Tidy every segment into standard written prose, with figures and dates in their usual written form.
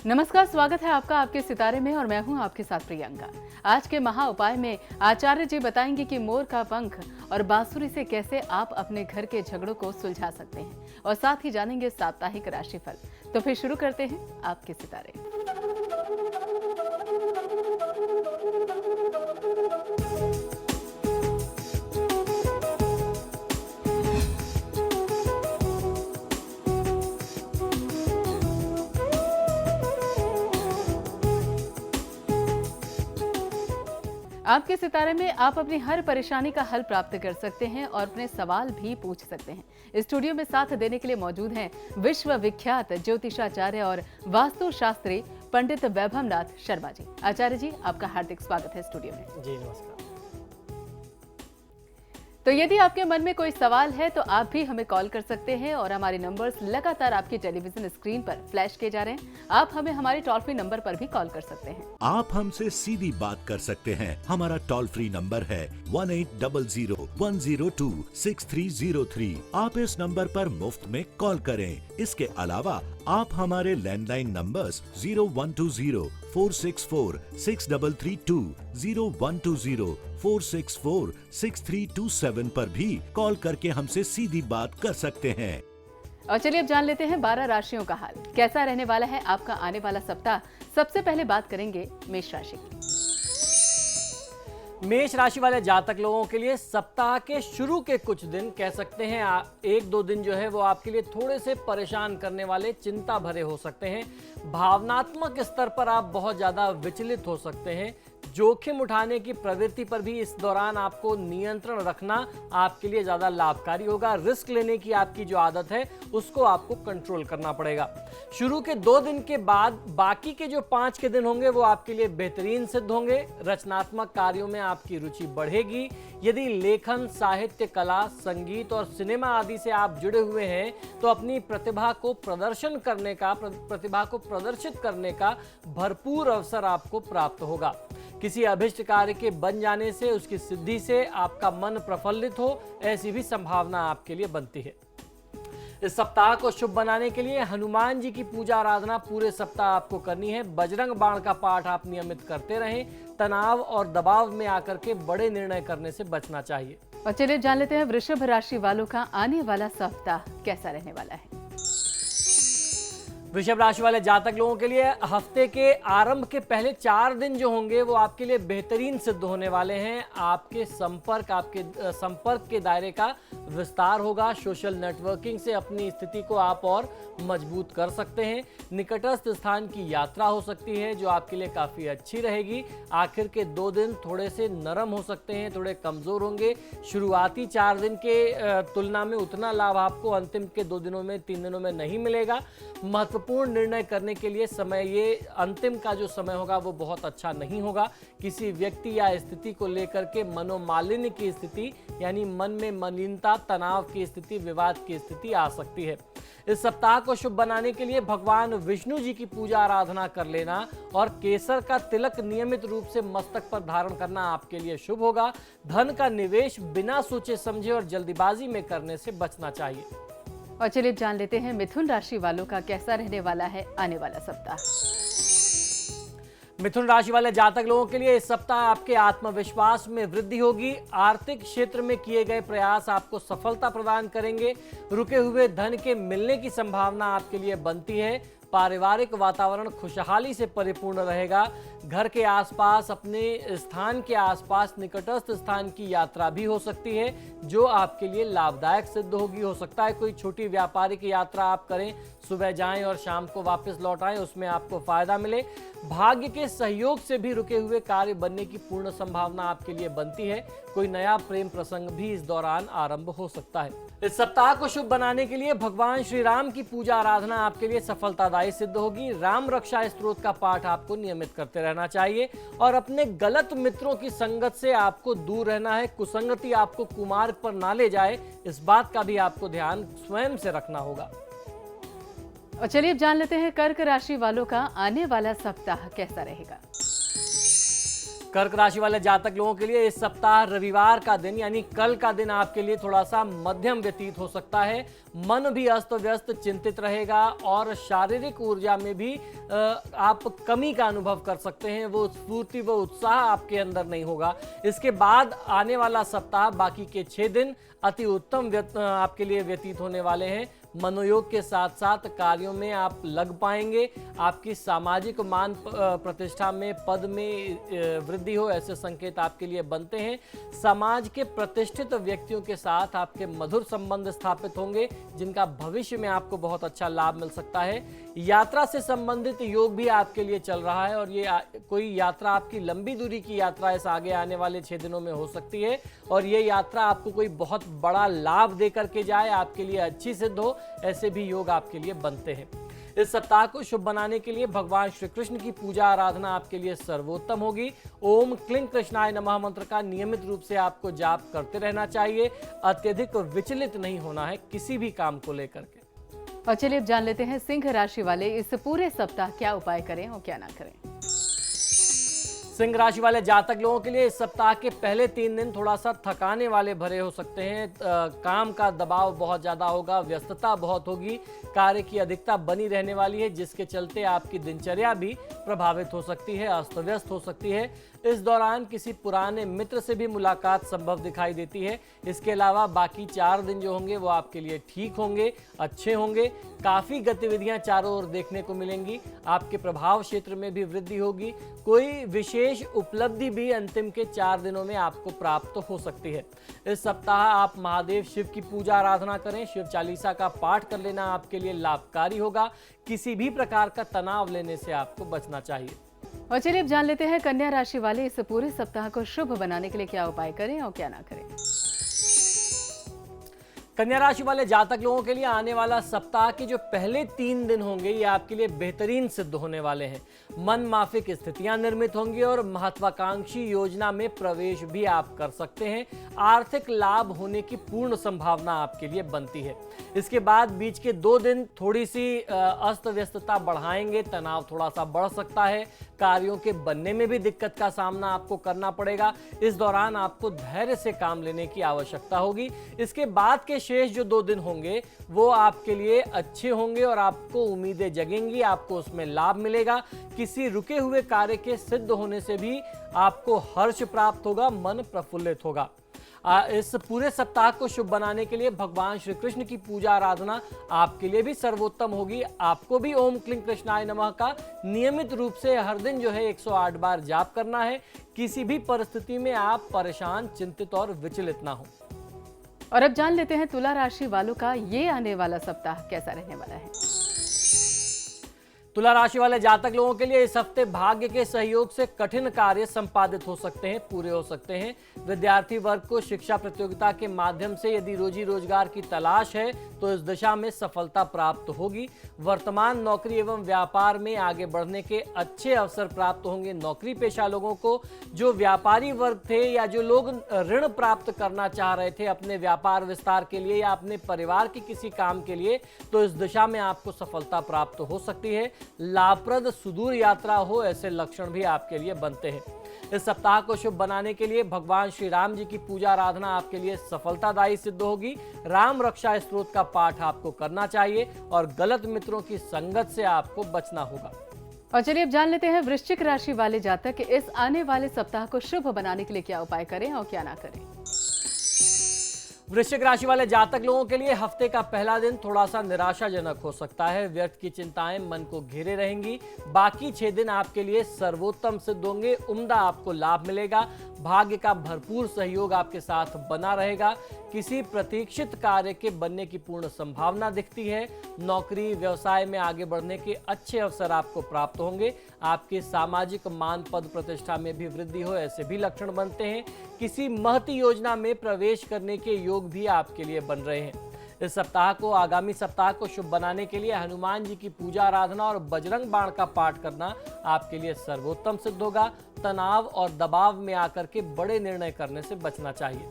नमस्कार, स्वागत है आपका आपके सितारे में और मैं हूं आपके साथ प्रियंका। आज के महा उपाय में आचार्य जी बताएंगे कि मोर का पंख और बांसुरी से कैसे आप अपने घर के झगड़ों को सुलझा सकते हैं और साथ ही जानेंगे साप्ताहिक राशिफल। तो फिर शुरू करते हैं आपके सितारे। आपके सितारे में आप अपनी हर परेशानी का हल प्राप्त कर सकते हैं और अपने सवाल भी पूछ सकते हैं। स्टूडियो में साथ देने के लिए मौजूद हैं विश्व विख्यात ज्योतिषाचार्य और वास्तु शास्त्री पंडित वैभव नाथ शर्मा जी। आचार्य जी, आपका हार्दिक स्वागत है स्टूडियो में। जी नमस्कार। तो यदि आपके मन में कोई सवाल है तो आप भी हमें कॉल कर सकते हैं और हमारे नंबर्स लगातार आपकी टेलीविजन स्क्रीन पर फ्लैश किए जा रहे हैं। आप हमें हमारे टोल फ्री नंबर पर भी कॉल कर सकते हैं। आप हमसे सीधी बात कर सकते हैं। हमारा टोल फ्री नंबर है 1800-102-6303। आप इस नंबर पर मुफ्त में कॉल करें। इसके अलावा आप हमारे लैंडलाइन नंबर्स 0120-464-6332, 0120-464-6327 पर भी कॉल करके हमसे सीधी बात कर सकते हैं। और चलिए अब जान लेते हैं 12 राशियों का हाल कैसा रहने वाला है आपका आने वाला सप्ताह। सबसे पहले बात करेंगे मेष राशि की। मेष राशि वाले जातक लोगों के लिए सप्ताह के शुरू के कुछ दिन कह सकते हैं एक दो दिन जो है वो आपके लिए थोड़े से परेशान करने वाले, चिंता भरे हो सकते हैं। भावनात्मक स्तर पर आप बहुत ज्यादा विचलित हो सकते हैं। जोखिम उठाने की प्रवृत्ति पर भी इस दौरान आपको नियंत्रण रखना आपके लिए ज्यादा लाभकारी होगा। रिस्क लेने की आपकी जो आदत है उसको आपको कंट्रोल करना पड़ेगा। शुरू के 2 दिन के बाद बाकी के जो 5 के दिन होंगे वो आपके लिए बेहतरीन सिद्ध होंगे। रचनात्मक कार्यों में आपकी रुचि बढ़ेगी। यदि लेखन, साहित्य, कला, संगीत और सिनेमा आदि से आप जुड़े हुए हैं तो अपनी प्रतिभा को प्रदर्शित करने का भरपूर अवसर आपको प्राप्त होगा। किसी अभिष्ट कार्य के बन जाने से, उसकी सिद्धि से आपका मन प्रफुल्लित हो, ऐसी भी संभावना आपके लिए बनती है। इस सप्ताह को शुभ बनाने के लिए हनुमान जी की पूजा आराधना पूरे सप्ताह आपको करनी है। बजरंग बाण का पाठ आप नियमित करते रहें। तनाव और दबाव में आकर के बड़े निर्णय करने से बचना चाहिए। और चलिए जान लेते हैं वृषभ राशि वालों का आने वाला सप्ताह कैसा रहने वाला है। वृषभ राशि वाले जातक लोगों के लिए हफ्ते के आरंभ के पहले 4 दिन जो होंगे वो आपके लिए बेहतरीन सिद्ध होने वाले हैं। आपके संपर्क के दायरे का विस्तार होगा। सोशल नेटवर्किंग से अपनी स्थिति को आप और मजबूत कर सकते हैं। निकटस्थ स्थान की यात्रा हो सकती है जो आपके लिए काफी अच्छी रहेगी। आखिर के 2 दिन थोड़े से नरम हो सकते हैं, थोड़े कमजोर होंगे। शुरुआती 4 दिन के तुलना में उतना लाभ आपको अंतिम के 2 दिनों में, 3 दिनों में नहीं मिलेगा। महत्वपूर्ण निर्णय करने के लिए समय, ये अंतिम का जो समय होगा वो बहुत अच्छा नहीं होगा। किसी व्यक्ति या स्थिति को लेकर के मनोमालिन्य की स्थिति, यानी मन में मलिनता, तनाव की स्थिति, विवाद की स्थिति आ सकती है। इस सप्ताह को शुभ बनाने के लिए भगवान विष्णु जी की पूजा आराधना कर लेना और केसर का तिलक नियमित रूप से मस्तक पर धारण करना आपके लिए शुभ होगा। धन का निवेश बिना सोचे समझे और जल्दीबाजी में करने से बचना चाहिए। और चलिए जान लेते हैं मिथुन राशि वालों का कैसा रहने वाला है आने वाला सप्ताह। मिथुन राशि वाले जातक लोगों के लिए इस सप्ताह आपके आत्मविश्वास में वृद्धि होगी। आर्थिक क्षेत्र में किए गए प्रयास आपको सफलता प्रदान करेंगे। रुके हुए धन के मिलने की संभावना आपके लिए बनती है। पारिवारिक वातावरण खुशहाली से परिपूर्ण रहेगा। घर के आसपास, अपने स्थान के आसपास निकटस्थ स्थान की यात्रा भी हो सकती है जो आपके लिए लाभदायक सिद्ध होगी। हो सकता है कोई छोटी व्यापारिक यात्रा आप करें, सुबह जाएं और शाम को वापस लौट आएं, उसमें आपको फायदा मिले। भाग्य के सहयोग से भी रुके हुए कार्य बनने की पूर्ण संभावना आपके लिए बनती है। कोई नया प्रेम प्रसंग भी इस दौरान आरंभ हो सकता है। इस सप्ताह को शुभ बनाने के लिए भगवान श्री राम की पूजा आराधना आपके लिए सफलतादायी सिद्ध होगी। राम रक्षा स्तोत्र का पाठ आपको नियमित करते रहना चाहिए और अपने गलत मित्रों की संगत से आपको दूर रहना है। कुसंगति आपको कुमार्ग पर ना ले जाए, इस बात का भी आपको ध्यान स्वयं से रखना होगा। और चलिए अब जान लेते हैं कर्क राशि वालों का आने वाला सप्ताह कैसा रहेगा। कर्क राशि वाले जातक लोगों के लिए इस सप्ताह रविवार का दिन यानी कल का दिन आपके लिए थोड़ा सा मध्यम व्यतीत हो सकता है। मन भी अस्त व्यस्त चिंतित रहेगा और शारीरिक ऊर्जा में भी आप कमी का अनुभव कर सकते हैं। वो स्फूर्ति व उत्साह आपके अंदर नहीं होगा। इसके बाद आने वाला सप्ताह बाकी के 6 दिन अति उत्तम आपके लिए व्यतीत होने वाले हैं। मनोयोग के साथ साथ कार्यों में आप लग पाएंगे। आपकी सामाजिक मान प्रतिष्ठा में पद में वृद्धि हो, ऐसे संकेत आपके लिए बनते हैं। समाज के प्रतिष्ठित व्यक्तियों के साथ आपके मधुर संबंध स्थापित होंगे, जिनका भविष्य में आपको बहुत अच्छा लाभ मिल सकता है। यात्रा से संबंधित योग भी आपके लिए चल रहा है और ये कोई यात्रा आपकी लंबी दूरी की यात्रा इस आगे आने वाले 6 दिनों में हो सकती है और ये यात्रा आपको कोई बहुत बड़ा लाभ दे करके जाए, आपके लिए अच्छी सिद्ध हो, ऐसे भी योग आपके लिए बनते हैं। इस सप्ताह को शुभ बनाने के लिए भगवान श्री कृष्ण की पूजा आराधना आपके लिए सर्वोत्तम होगी। ओम क्लीं कृष्णाय नमः मंत्र का नियमित रूप से आपको जाप करते रहना चाहिए। अत्यधिक विचलित नहीं होना है किसी भी काम को लेकर के। और चलिए अब जान लेते हैं सिंह राशि वाले इस पूरे सप्ताह क्या उपाय करें और क्या ना करें। सिंह राशि वाले जातक लोगों के लिए इस सप्ताह के पहले 3 दिन थोड़ा सा थकाने वाले भरे हो सकते हैं। काम का दबाव बहुत ज्यादा होगा, व्यस्तता बहुत होगी, कार्य की अधिकता बनी रहने वाली है, जिसके चलते आपकी दिनचर्या भी प्रभावित हो सकती है, अस्त व्यस्त हो सकती है। इस दौरान किसी पुराने मित्र से भी मुलाकात संभव दिखाई देती है। इसके अलावा बाकी 4 दिन जो होंगे वो आपके लिए ठीक होंगे, अच्छे होंगे। काफी गतिविधियां चारों ओर देखने को मिलेंगी। आपके प्रभाव क्षेत्र में भी वृद्धि होगी। कोई विशेष उपलब्धि भी अंतिम के 4 दिनों में आपको प्राप्त हो सकती है। इस सप्ताह आप महादेव शिव की पूजा आराधना करें, शिव चालीसा का पाठ कर लेना आपके लिए लाभकारी होगा। किसी भी प्रकार का तनाव लेने से आपको बचना चाहिए। और चलिए अब जान लेते हैं कन्या राशि वाले इस पूरे सप्ताह को शुभ बनाने के लिए क्या उपाय करें और क्या ना करें। कन्या राशि वाले जातक लोगों के लिए आने वाला सप्ताह के जो पहले 3 दिन होंगे ये आपके लिए बेहतरीन सिद्ध होने वाले हैं। मन माफिक स्थितियां निर्मित होंगी और महत्वाकांक्षी योजना में प्रवेश भी आप कर सकते हैं। आर्थिक लाभ होने की पूर्ण संभावना आपके लिए बनती है। इसके बाद बीच के 2 दिन थोड़ी सी अस्त व्यस्तता बढ़ाएंगे, तनाव थोड़ा सा बढ़ सकता है, कार्यों के बनने में भी दिक्कत का सामना आपको करना पड़ेगा। इस दौरान आपको धैर्य से काम लेने की आवश्यकता होगी। इसके बाद के शेष जो 2 दिन होंगे वो आपके लिए अच्छे होंगे और आपको उम्मीदें जगेंगी, आपको उसमें लाभ मिलेगा। किसी रुके हुए कार्य के सिद्ध होने से भी आपको हर्ष प्राप्त होगा, मन प्रफुल्लित होगा। इस पूरे सप्ताह को शुभ बनाने के लिए भगवान श्री कृष्ण की पूजा आराधना आपके लिए भी सर्वोत्तम होगी। आपको भी ओम क्लीं कृष्णाय नमः का नियमित रूप से हर दिन जो है 108 बार जाप करना है। किसी भी परिस्थिति में आप परेशान, चिंतित और विचलित ना हो। और अब जान लेते हैं तुला राशि वालों का ये आने वाला सप्ताह कैसा रहने वाला है। तुला राशि वाले जातक लोगों के लिए इस हफ्ते भाग्य के सहयोग से कठिन कार्य संपादित हो सकते हैं, पूरे हो सकते हैं। विद्यार्थी वर्ग को शिक्षा प्रतियोगिता के माध्यम से यदि रोजी रोजगार की तलाश है तो इस दिशा में सफलता प्राप्त होगी। वर्तमान नौकरी एवं व्यापार में आगे बढ़ने के अच्छे अवसर प्राप्त होंगे। नौकरी पेशा लोगों को, जो व्यापारी वर्ग थे या जो लोग ऋण प्राप्त करना चाह रहे थे अपने व्यापार विस्तार के लिए या अपने परिवार के किसी काम के लिए, तो इस दिशा में आपको सफलता प्राप्त हो सकती है। लाभप्रद सुदूर यात्रा हो, ऐसे लक्षण भी आपके लिए बनते हैं। इस सप्ताह को शुभ बनाने के लिए भगवान श्री राम जी की पूजा आराधना आपके लिए सफलतादायी सिद्ध होगी। राम रक्षा स्तोत्र का पाठ आपको करना चाहिए और गलत मित्रों की संगत से आपको बचना होगा। और चलिए अब जान लेते हैं वृश्चिक राशि वाले जातक इस आने वाले सप्ताह को शुभ बनाने के लिए क्या उपाय करें और क्या ना करें। वृश्चिक राशि वाले जातक लोगों के लिए हफ्ते का पहला दिन थोड़ा सा निराशाजनक हो सकता है। व्यर्थ की चिंताएं मन को घेरे रहेंगी। बाकी 6 दिन आपके लिए सर्वोत्तम सिद्ध होंगे। उम्दा आपको लाभ मिलेगा। भाग्य का भरपूर सहयोग आपके साथ बना रहेगा। किसी प्रतीक्षित कार्य के बनने की पूर्ण संभावना दिखती है। नौकरी व्यवसाय में आगे बढ़ने के अच्छे अवसर आपको प्राप्त होंगे। आपके सामाजिक मान पद प्रतिष्ठा में भी वृद्धि हो, ऐसे भी लक्षण बनते हैं। किसी महती योजना में प्रवेश करने के योग भी आपके लिए बन रहे हैं। इस सप्ताह को, आगामी सप्ताह को शुभ बनाने के लिए हनुमान जी की पूजा आराधना और बजरंग बाण का पाठ करना आपके लिए सर्वोत्तम सिद्ध होगा। तनाव और दबाव में आकर के बड़े निर्णय करने से बचना चाहिए।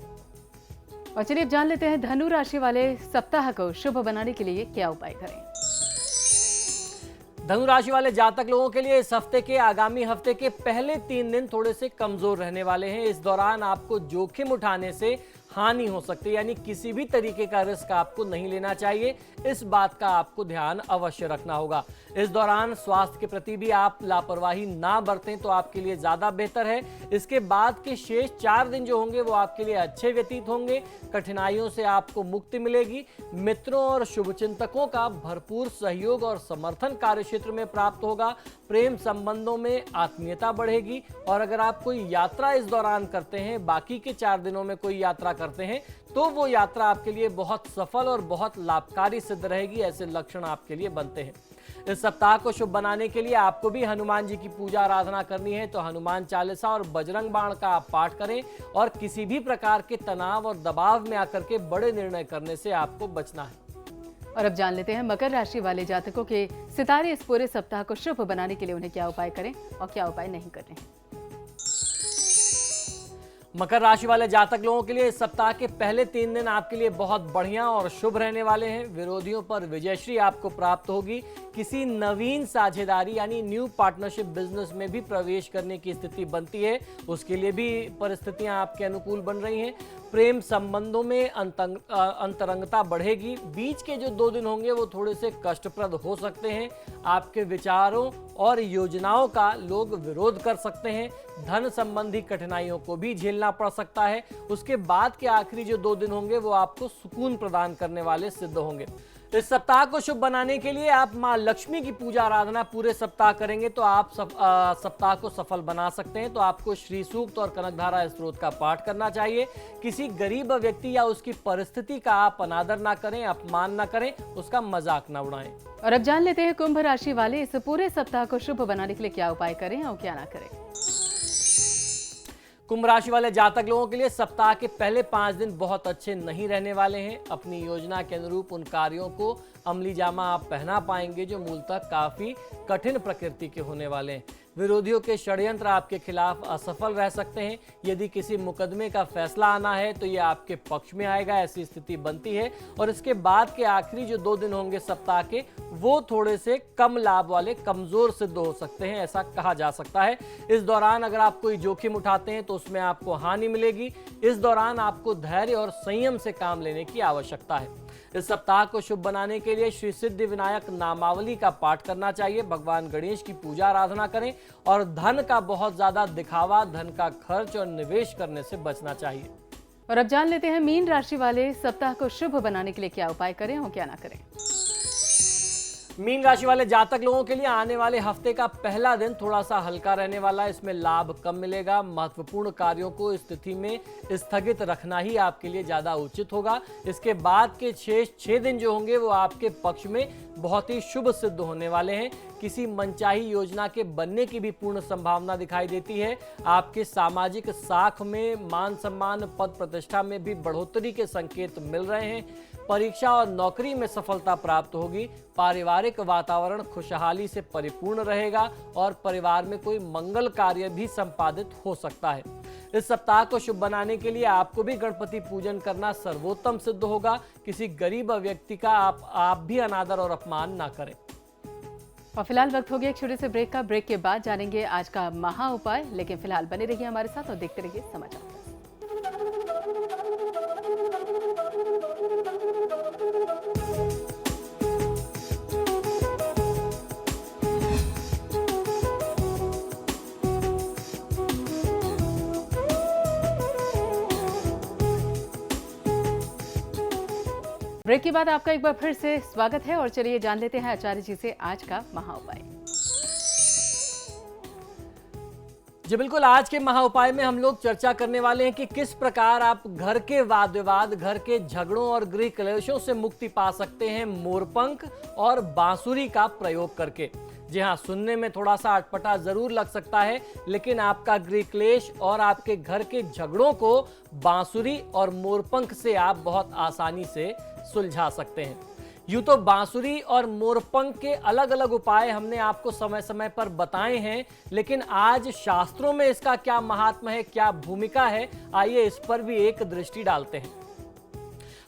और चलिए अब जान लेते हैं धनु राशि वाले सप्ताह को शुभ बनाने के लिए क्या उपाय करें। धनु राशि वाले जातक लोगों के लिए इस हफ्ते के आगामी हफ्ते के पहले 3 दिन थोड़े से कमजोर रहने वाले हैं। इस दौरान आपको जोखिम उठाने से हानि हो सकती है, यानी किसी भी तरीके का रिस्क आपको नहीं लेना चाहिए। इस बात का आपको ध्यान अवश्य रखना होगा। इस दौरान स्वास्थ्य के प्रति भी आप लापरवाही ना बरतें तो आपके लिए ज्यादा बेहतर है। इसके बाद के शेष 4 दिन जो होंगे वो आपके लिए अच्छे व्यतीत होंगे। कठिनाइयों से आपको मुक्ति मिलेगी। मित्रों और शुभचिंतकों का भरपूर सहयोग और समर्थन कार्य क्षेत्र में प्राप्त होगा। प्रेम संबंधों में आत्मीयता बढ़ेगी। और अगर आप कोई यात्रा इस दौरान करते हैं, बाकी के 4 दिनों में कोई यात्रा करते हैं, तो वो यात्रा आपके लिए बहुत सफल और बहुत लाभकारी सिद्ध रहेगी। ऐसे लक्षण आपके लिए बनते हैं। इस सप्ताह को शुभ बनाने के लिए आपको भी हनुमान जी की पूजा आराधना करनी है, तो हनुमान चालीसा और बजरंग बाण का आप पाठ करें। और किसी भी प्रकार के तनाव और दबाव में आकर के बड़े निर्णय करने से आपको बचना है। और अब जान लेते हैं मकर राशि वाले जातकों के सितारे इस पूरे सप्ताह को शुभ बनाने के लिए उन्हें क्या उपाय करें और क्या उपाय नहीं करने हैं। मकर राशि वाले जातक लोगों के लिए इस सप्ताह के पहले 3 दिन आपके लिए बहुत बढ़िया और शुभ रहने वाले हैं। विरोधियों पर विजयश्री आपको प्राप्त होगी। किसी नवीन साझेदारी यानी न्यू पार्टनरशिप बिजनेस में भी प्रवेश करने की स्थिति बनती है, उसके लिए भी परिस्थितियां आपके अनुकूल बन रही हैं। प्रेम संबंधों में अंतरंगता बढ़ेगी। बीच के जो 2 दिन होंगे वो थोड़े से कष्टप्रद हो सकते हैं। आपके विचारों और योजनाओं का लोग विरोध कर सकते हैं। धन संबंधी कठिनाइयों को भी झेलना पड़ सकता है। उसके बाद के आखिरी जो 2 दिन होंगे वो आपको सुकून प्रदान करने वाले सिद्ध होंगे। इस सप्ताह को शुभ बनाने के लिए आप मां लक्ष्मी की पूजा आराधना पूरे सप्ताह करेंगे तो आप सप्ताह को सफल बना सकते हैं। तो आपको श्री सूक्त और कनकधारा स्त्रोत का पाठ करना चाहिए। किसी गरीब व्यक्ति या उसकी परिस्थिति का आप अनादर ना करें, अपमान ना करें, उसका मजाक ना उड़ाएं। और अब जान लेते हैं कुंभ राशि वाले इस पूरे सप्ताह को शुभ बनाने के लिए क्या उपाय करें और क्या ना करें। कुंभ राशि वाले जातक लोगों के लिए सप्ताह के पहले 5 दिन बहुत अच्छे नहीं रहने वाले हैं। अपनी योजना के अनुरूप उन कार्यों को अमली जामा आप पहना पाएंगे जो मूलतः काफी कठिन प्रकृति के होने वाले हैं। विरोधियों के षड्यंत्र आपके खिलाफ असफल रह सकते हैं। यदि किसी मुकदमे का फैसला आना है तो ये आपके पक्ष में आएगा, ऐसी स्थिति बनती है। और इसके बाद के आखिरी जो 2 दिन होंगे सप्ताह के, वो थोड़े से कम लाभ वाले, कमजोर सिद्ध हो सकते हैं, ऐसा कहा जा सकता है। इस दौरान अगर आप कोई जोखिम उठाते हैं तो उसमें आपको हानि मिलेगी। इस दौरान आपको धैर्य और संयम से काम लेने की आवश्यकता है। इस सप्ताह को शुभ बनाने के लिए श्री सिद्धि विनायक नामावली का पाठ करना चाहिए। भगवान गणेश की पूजा आराधना करें और धन का बहुत ज्यादा दिखावा, धन का खर्च और निवेश करने से बचना चाहिए। और अब जान लेते हैं मीन राशि वाले सप्ताह को शुभ बनाने के लिए क्या उपाय करें और क्या ना करें। मीन राशि वाले जातक लोगों के लिए आने वाले हफ्ते का पहला दिन थोड़ा सा हल्का रहने वाला है। इसमें लाभ कम मिलेगा। महत्वपूर्ण कार्यों को इस स्थिति में स्थगित रखना ही आपके लिए ज्यादा उचित होगा। इसके बाद के शेष 6 दिन जो होंगे वो आपके पक्ष में बहुत ही शुभ सिद्ध होने वाले हैं। किसी मनचाही योजना के बनने की भी पूर्ण संभावना दिखाई देती है। आपके सामाजिक साख में मान सम्मान, पद प्रतिष्ठा में भी बढ़ोतरी के संकेत मिल रहे हैं। परीक्षा और नौकरी में सफलता प्राप्त होगी। पारिवारिक वातावरण खुशहाली से परिपूर्ण रहेगा और परिवार में कोई मंगल कार्य भी संपादित हो सकता है। इस सप्ताह को शुभ बनाने के लिए आपको भी गणपति पूजन करना सर्वोत्तम सिद्ध होगा। किसी गरीब व्यक्ति का आप भी अनादर और अपमान ना करें। और फिलहाल वक्त हो गया एक छोटे से ब्रेक का। ब्रेक के बाद जानेंगे आज का महा उपाय, लेकिन फिलहाल बने रहिए हमारे साथ और देखते रहिए समाचार। ब्रेक के बाद आपका एक बार फिर से स्वागत है और चलिए जान लेते हैं आचार्य जी से आज का महा उपाय। जी बिल्कुल, आज के महा उपाय में हम लोग चर्चा करने वाले हैं कि किस प्रकार आप घर के वाद विवाद, घर के झगड़ों और गृह क्लेशों से मुक्ति पा सकते हैं मोरपंख और बांसुरी का प्रयोग करके। जी हाँ, सुनने में थोड़ा सा अटपटा जरूर लग सकता है, लेकिन आपका गृह क्लेश और आपके घर के झगड़ों को बांसुरी और मोरपंख से आप बहुत आसानी से सुलझा सकते हैं। यूं तो बांसुरी और मोरपंख के अलग अलग उपाय हमने आपको समय समय पर बताए हैं, लेकिन आज शास्त्रों में इसका क्या महात्म्य है, क्या भूमिका है, आइए इस पर भी एक दृष्टि डालते हैं।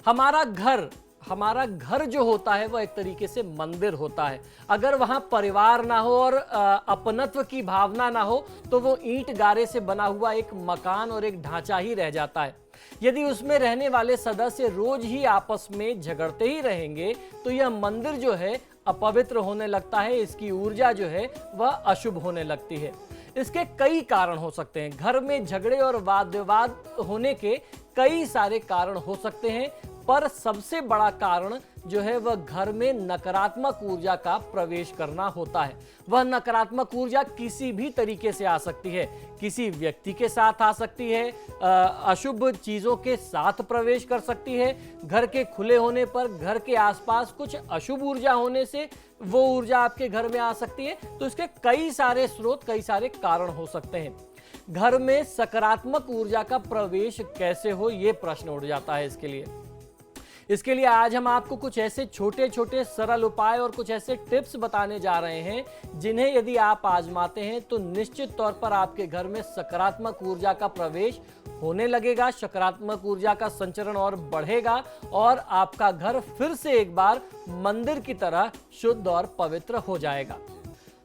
हमारा घर हमारा घर जो होता है वह एक तरीके से मंदिर होता है। अगर वहाँ परिवार ना हो और अपनत्व की भावना ना हो तो वो ईंट गारे से बना हुआ एक मकान और एक ढांचा ही रह जाता है। यदि उसमें रहने वाले सदस्य रोज ही आपस में झगड़ते ही रहेंगे तो यह मंदिर जो है अपवित्र होने लगता है, इसकी ऊर्जा जो है वह अशुभ होने लगती है। इसके कई कारण हो सकते हैं। घर में झगड़े और वाद विवाद होने के कई सारे कारण हो सकते हैं, पर सबसे बड़ा कारण जो है वह घर में नकारात्मक ऊर्जा का प्रवेश करना होता है। वह नकारात्मक ऊर्जा किसी भी तरीके से आ सकती है, किसी व्यक्ति के साथ आ सकती है, अशुभ चीजों के साथ प्रवेश कर सकती है, घर के खुले होने पर घर के आसपास कुछ अशुभ ऊर्जा होने से वो ऊर्जा आपके घर में आ सकती है। तो इसके कई सारे स्रोत, कई सारे कारण हो सकते हैं। घर में सकारात्मक ऊर्जा का प्रवेश कैसे हो, ये प्रश्न उठ जाता है। इसके लिए आज हम आपको कुछ ऐसे छोटे छोटे सरल उपाय और कुछ ऐसे टिप्स बताने जा रहे हैं जिन्हें यदि आप आजमाते हैं तो निश्चित तौर पर आपके घर में सकारात्मक ऊर्जा का प्रवेश होने लगेगा, सकारात्मक ऊर्जा का संचरण और बढ़ेगा और आपका घर फिर से एक बार मंदिर की तरह शुद्ध और पवित्र हो जाएगा।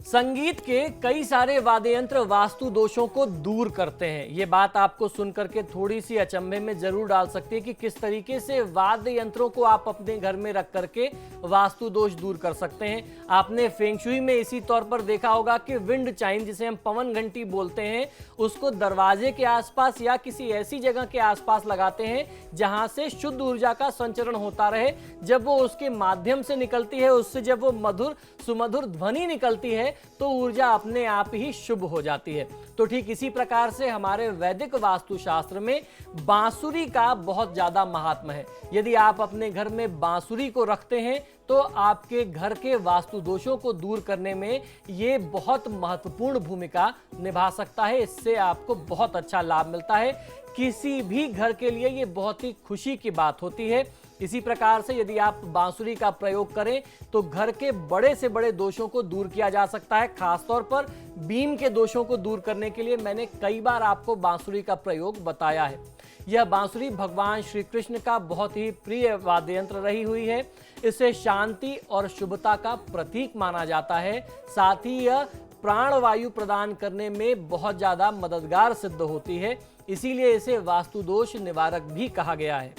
संगीत के कई सारे वाद्य यंत्र वास्तु दोषों को दूर करते हैं। ये बात आपको सुनकर के थोड़ी सी अचंभे में जरूर डाल सकती है कि किस तरीके से वाद्य यंत्रों को आप अपने घर में रख करके वास्तु दोष दूर कर सकते हैं। आपने फेंग शुई में इसी तौर पर देखा होगा कि विंड चाइम, जिसे हम पवन घंटी बोलते हैं, उसको दरवाजे के आसपास या किसी ऐसी जगह के आसपास लगाते हैं जहां से शुद्ध ऊर्जा का संचरण होता रहे। जब वो उसके माध्यम से निकलती है, उससे जब वो मधुर सुमधुर ध्वनि निकलती है तो ऊर्जा अपने आप ही शुभ हो जाती है। तो ठीक इसी प्रकार से हमारे वैदिक वास्तुशास्त्र में बांसुरी का बहुत ज्यादा महात्म्य है। यदि आप अपने घर में बांसुरी को रखते हैं तो आपके घर के वास्तु दोषों को दूर करने में ये बहुत महत्वपूर्ण भूमिका निभा सकता है। इससे आपको बहुत अच्छा लाभ मिलता है। किसी भी घर के लिए ये बहुत ही खुशी की बात होती है। इसी प्रकार से यदि आप बांसुरी का प्रयोग करें तो घर के बड़े से बड़े दोषों को दूर किया जा सकता है। खासतौर पर बीम के दोषों को दूर करने के लिए मैंने कई बार आपको बांसुरी का प्रयोग बताया है। यह बांसुरी भगवान श्री कृष्ण का बहुत ही प्रिय वाद्य यंत्र रही हुई है। इसे शांति और शुभता का प्रतीक माना जाता है। साथ ही यह प्राणवायु प्रदान करने में बहुत ज्यादा मददगार सिद्ध होती है, इसीलिए इसे वास्तु दोष निवारक भी कहा गया है।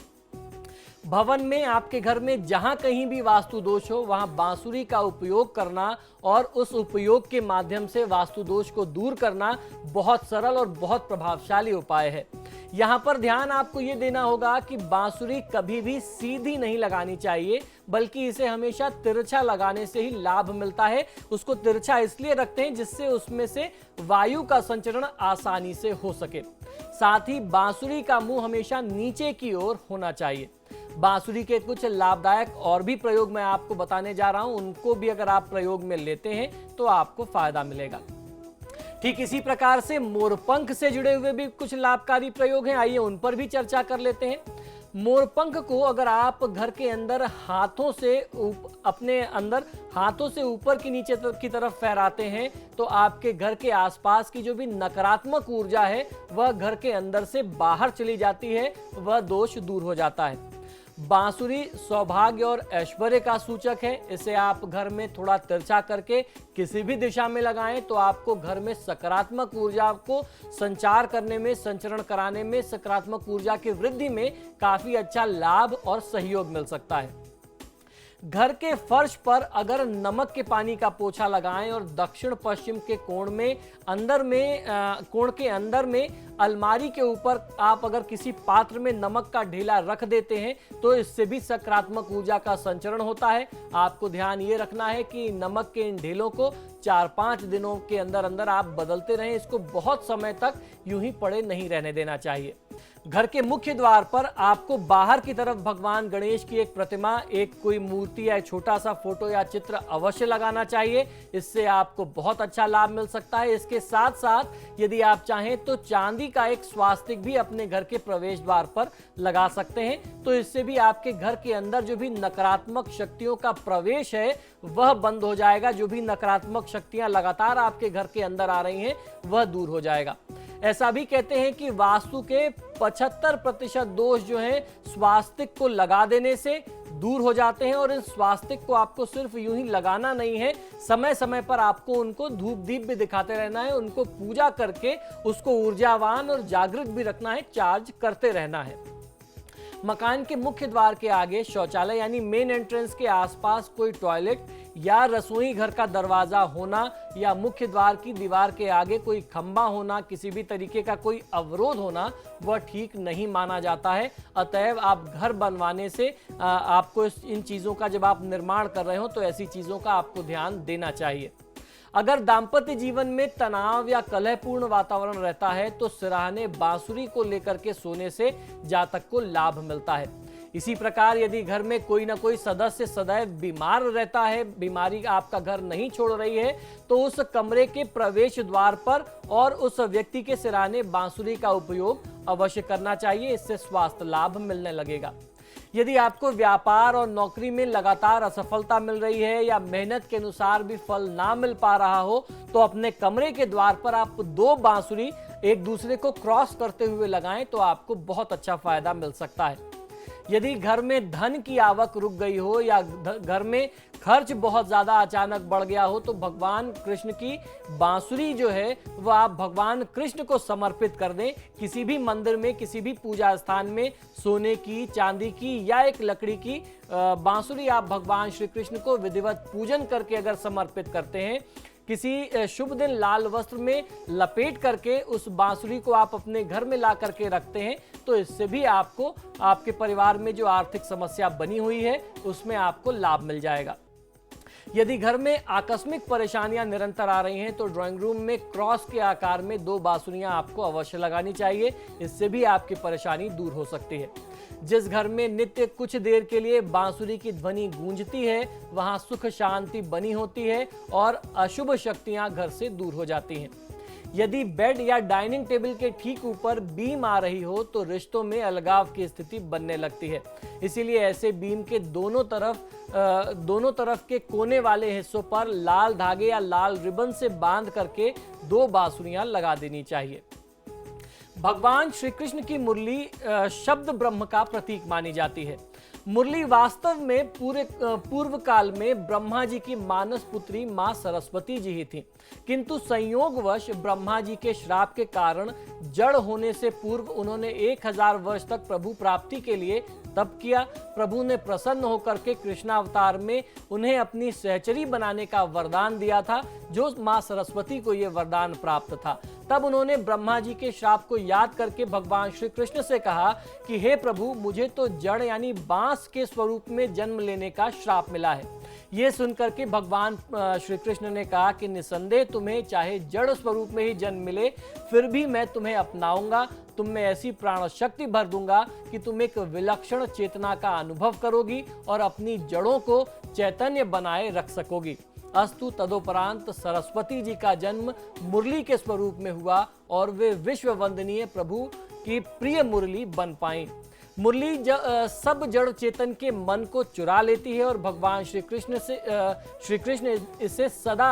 भवन में, आपके घर में जहां कहीं भी वास्तु दोष हो वहां बांसुरी का उपयोग करना और उस उपयोग के माध्यम से वास्तु दोष को दूर करना बहुत सरल और बहुत प्रभावशाली उपाय है। यहां पर ध्यान आपको ये देना होगा कि बांसुरी कभी भी सीधी नहीं लगानी चाहिए, बल्कि इसे हमेशा तिरछा लगाने से ही लाभ मिलता है। उसको तिरछा इसलिए रखते हैं जिससे उसमें से वायु का संचरण आसानी से हो सके। साथ ही बांसुरी का मुंह हमेशा नीचे की ओर होना चाहिए। बांसुरी के कुछ लाभदायक और भी प्रयोग मैं आपको बताने जा रहा हूं, उनको भी अगर आप प्रयोग में लेते हैं तो आपको फायदा मिलेगा। ठीक इसी प्रकार से मोरपंख से जुड़े हुए भी कुछ लाभकारी प्रयोग हैं, आइए उन पर भी चर्चा कर लेते हैं। मोरपंख को अगर आप घर के अंदर हाथों से ऊपर की नीचे की तरफ फहराते हैं तो आपके घर के आसपास की जो भी नकारात्मक ऊर्जा है वह घर के अंदर से बाहर चली जाती है, वह दोष दूर हो जाता है। बांसुरी सौभाग्य और ऐश्वर्य का सूचक है। इसे आप घर में थोड़ा तिरछा करके किसी भी दिशा में लगाएं तो आपको घर में सकारात्मक ऊर्जा को संचार करने में, संचरण कराने में, सकारात्मक ऊर्जा की वृद्धि में काफी अच्छा लाभ और सहयोग मिल सकता है। घर के फर्श पर अगर नमक के पानी का पोछा लगाएं और दक्षिण पश्चिम के कोण के अंदर में अलमारी के ऊपर आप अगर किसी पात्र में नमक का ढेला रख देते हैं तो इससे भी सकारात्मक ऊर्जा का संचरण होता है। आपको ध्यान ये रखना है कि नमक के इन ढेलों को 4-5 दिनों के अंदर अंदर आप बदलते रहें। इसको बहुत समय तक यूं ही पड़े नहीं रहने देना चाहिए। घर के मुख्य द्वार पर आपको बाहर की तरफ भगवान गणेश की एक प्रतिमा, एक कोई मूर्ति या छोटा सा फोटो या चित्र अवश्य लगाना चाहिए। इससे आपको बहुत अच्छा लाभ मिल सकता है। इसके साथ साथ यदि आप चाहें तो चांदी का एक स्वास्तिक भी अपने घर के प्रवेश द्वार पर लगा सकते हैं। तो इससे भी आपके घर के अंदर जो भी नकारात्मक शक्तियों का प्रवेश है वह बंद हो जाएगा। जो भी नकारात्मक शक्तियां लगातार आपके घर के अंदर आ रही हैं वह दूर हो जाएगा। ऐसा भी कहते हैं कि वास्तु के 75% दोष जो हैं स्वास्तिक को लगा देने से, दूर हो जाते हैं। और इन स्वास्तिक को आपको सिर्फ यूं ही लगाना नहीं है, समय समय पर आपको उनको धूप दीप भी दिखाते रहना है, उनको पूजा करके उसको ऊर्जावान और जागृत भी रखना है, चार्ज करते रहना है। मकान के मुख्य द्वार के आगे शौचालय यानी मेन एंट्रेंस के आसपास कोई टॉयलेट या रसोई घर का दरवाजा होना या मुख्य द्वार की दीवार के आगे कोई खंबा होना, किसी भी तरीके का कोई अवरोध होना, वह ठीक नहीं माना जाता है। अतएव आप घर बनवाने से आपको इन चीज़ों का, जब आप निर्माण कर रहे हो तो ऐसी चीज़ों का आपको ध्यान देना चाहिए। अगर दाम्पत्य जीवन में तनाव या कलहपूर्ण वातावरण रहता है तो सिरहाने बांसुरी को लेकर के सोने से जातक को लाभ मिलता है। इसी प्रकार यदि घर में कोई ना कोई सदस्य सदैव बीमार रहता है, बीमारी आपका घर नहीं छोड़ रही है, तो उस कमरे के प्रवेश द्वार पर और उस व्यक्ति के सिरहाने बांसुरी का उपयोग अवश्य करना चाहिए। इससे स्वास्थ्य लाभ मिलने लगेगा। यदि आपको व्यापार और नौकरी में लगातार असफलता मिल रही है या मेहनत के अनुसार भी फल ना मिल पा रहा हो, तो अपने कमरे के द्वार पर आप 2 बांसुरी एक दूसरे को क्रॉस करते हुए लगाएं तो आपको बहुत अच्छा फायदा मिल सकता है। यदि घर में धन की आवक रुक गई हो या घर में खर्च बहुत ज्यादा अचानक बढ़ गया हो, तो भगवान कृष्ण की बांसुरी जो है वह आप भगवान कृष्ण को समर्पित कर दें। किसी भी मंदिर में, किसी भी पूजा स्थान में सोने की, चांदी की या एक लकड़ी की बांसुरी आप भगवान श्री कृष्ण को विधिवत पूजन करके अगर समर्पित करते हैं, किसी शुभ दिन लाल वस्त्र में लपेट करके उस बांसुरी को आप अपने घर में ला करके रखते हैं, तो इससे भी आपको आपके परिवार में जो आर्थिक समस्या बनी हुई है उसमें आपको लाभ मिल जाएगा। यदि घर में आकस्मिक परेशानियां निरंतर आ रही हैं तो ड्राइंग रूम में क्रॉस के आकार में 2 बांसुरियां आपको अवश्य लगानी चाहिए। इससे भी आपकी परेशानी दूर हो सकती है। जिस घर में नित्य कुछ देर के लिए बांसुरी की ध्वनि गूंजती है, वहां सुख शांति बनी होती है और अशुभ शक्तियां घर से दूर हो जाती हैं। यदि बेड या डाइनिंग टेबल के ठीक ऊपर बीम आ रही हो तो रिश्तों में अलगाव की स्थिति बनने लगती है। इसीलिए ऐसे बीम के दोनों तरफ के कोने वाले हिस्सों पर लाल धागे या लाल रिबन से बांध करके 2 बांसुरियां लगा देनी चाहिए। भगवान श्री कृष्ण की मुरली शब्द ब्रह्म का प्रतीक मानी जाती है। मुरली वास्तव में पूर्व काल में ब्रह्मा जी की मानस पुत्री मां सरस्वती जी ही थी, किंतु संयोगवश ब्रह्मा जी के श्राप के कारण जड़ होने से पूर्व उन्होंने 1000 वर्ष तक प्रभु प्राप्ति के लिए तप किया। प्रभु ने प्रसन्न होकर के कृष्णावतार में उन्हें अपनी सहचरी बनाने का वरदान दिया था, जो मां सरस्वती को यह वरदान प्राप्त था। तब उन्होंने ब्रह्मा जी के श्राप को याद करके भगवान श्री कृष्ण से कहा कि हे प्रभु, मुझे तो जड़ यानी बांस के स्वरूप में जन्म लेने का श्राप मिला है। ये सुनकर के भगवान श्री कृष्ण ने कहा कि निसंदेह तुम्हें चाहे जड़ स्वरूप में ही जन्म मिले, फिर भी मैं तुम्हें अपनाऊंगा। तुम में ऐसी प्राण शक्ति भर दूंगा कि तुम एक विलक्षण चेतना का अनुभव करोगी और अपनी जड़ों को चैतन्य बनाए रख सकोगी। अस्तु तदोपरांत सरस्वती जी का जन्म मुरली के स्वरूप में हुआ और वे विश्व वंदनीय प्रभु की प्रिय मुरली बन पाई। मुरली सब जड़ चेतन के मन को चुरा लेती है और भगवान श्री कृष्ण इसे सदा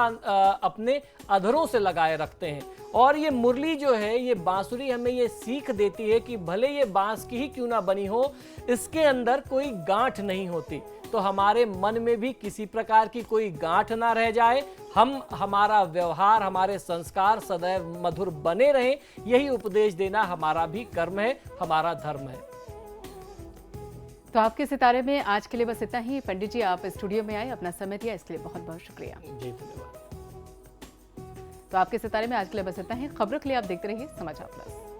अपने अधरों से लगाए रखते हैं। और ये मुरली जो है, ये बांसुरी हमें ये सीख देती है कि भले ये बांस की ही क्यों ना बनी हो, इसके अंदर कोई गांठ नहीं होती। तो हमारे मन में भी किसी प्रकार की कोई गांठ ना रह जाए, हमारा व्यवहार, हमारे संस्कार सदैव मधुर बने रहें, यही उपदेश देना हमारा भी कर्म है, हमारा धर्म है। तो आपके सितारे में आज के लिए बस इतना ही। पंडित जी, आप स्टूडियो में आए, अपना समय दिया, इसके लिए बहुत बहुत शुक्रिया। जी धन्यवाद। तो आपके सितारे में आज के लिए बस इतना ही। खबरों के लिए आप देखते रहिए समाचार प्लस।